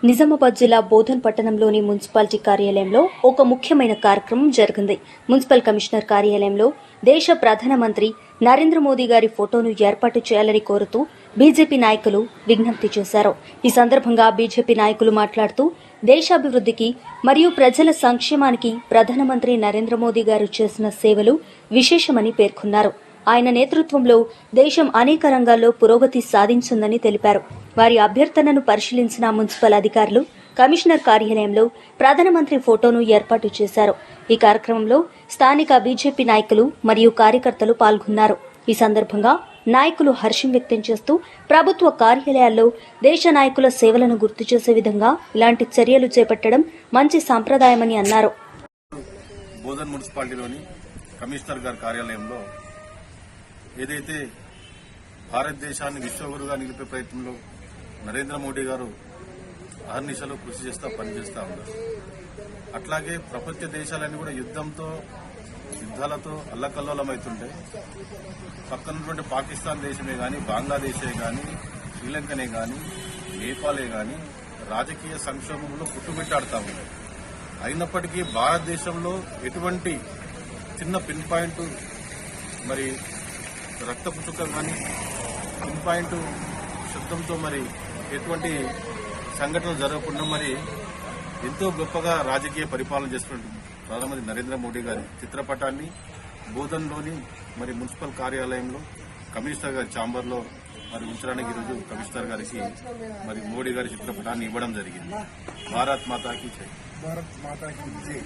నిజామాబాద్ జిల్లా బోధన్ పట్టణంలోని మున్సిపాలిటీ కార్యాలయంలో ఒక ముఖ్యమైన కార్యక్రమం జరిగింది. మున్సిపల్ కమిషనర్ కార్యాలయంలో దేశ ప్రధానమంత్రి నరేంద్ర మోదీ గారి ఫోటోను ఏర్పాటు చేయాలని కోరుతూ బీజేపీ నాయకులు విజ్ఞప్తి చేశారు. ఈ సందర్భంగా బీజేపీ నాయకులు మాట్లాడుతూ దేశాభివృద్ధికి మరియు ప్రజల సంక్షేమానికి ప్రధానమంత్రి నరేంద్ర మోదీ గారు చేసిన సేవలు విశేషమని పేర్కొన్నారు. ఆయన నేతృత్వంలో దేశం అనేక రంగాల్లో పురోగతి సాధించిందని తెలిపారు. వారి అభ్యర్థనను పరిశీలించిన మున్సిపల్ అధికారులు కమిషనర్ కార్యాలయంలో ప్రధానమంత్రి ఫోటోను ఏర్పాటు చేశారు. ఈ కార్యక్రమంలో స్థానిక బీజేపీ నాయకులు మరియు కార్యకర్తలు పాల్గొన్నారు. ఈ సందర్భంగా నాయకులు హర్షం వ్యక్తం చేస్తూ ప్రభుత్వ కార్యాలయాల్లో దేశ నాయకుల సేవలను గుర్తు చేసే విధంగా ఇలాంటి చర్యలు చేపట్టడం మంచి సాంప్రదాయమని అన్నారు. బోధన్ మున్సిపాలిటీలోని కమిషనర్ గారి కార్యాలయంలో ఏదైతే భారతదేశాన్ని విశ్వగురుగా నిలిపే ప్రయత్నంలో నరేంద్ర మోడీ గారు అహర్నిశలు కృషి చేస్తూ పనిచేస్తూ ఉన్నారు. అట్లాగే ప్రపంచ దేశాలన్నీ కూడా యుద్ధాలతో అల్లకల్లోలమవుతుంటే పక్కనటువంటి పాకిస్తాన్ దేశమే కానీ, బంగ్లాదేశే కానీ, శ్రీలంకనే కానీ, నేపాలే కానీ రాజకీయ సంక్షోభంలో పుట్టుబెట్టాడుతూ ఉన్నాయి. అయినప్పటికీ భారతదేశంలో ఎటువంటి చిన్న పిన్ పాయింట్ మరి రక్తపు చుక్క కానీ పిన్ పాయింట్ శబ్దంతో మరి ఎటువంటి సంఘటనలు జరగకుండా మరి ఎంతో గొప్పగా రాజకీయ పరిపాలన చేస్తున్న ప్రధానమంత్రి నరేంద్ర మోడీ గారి చిత్రపటాన్ని బోధన్లోని మరి మున్సిపల్ కార్యాలయంలో కమిషనర్ గారి ఛాంబర్లో మరి ఉంచడానికి ఈరోజు కమిషనర్ గారికి మరి మోడీ గారి చిత్రపటాన్ని ఇవ్వడం జరిగింది. భారత్ మాతాకి జై.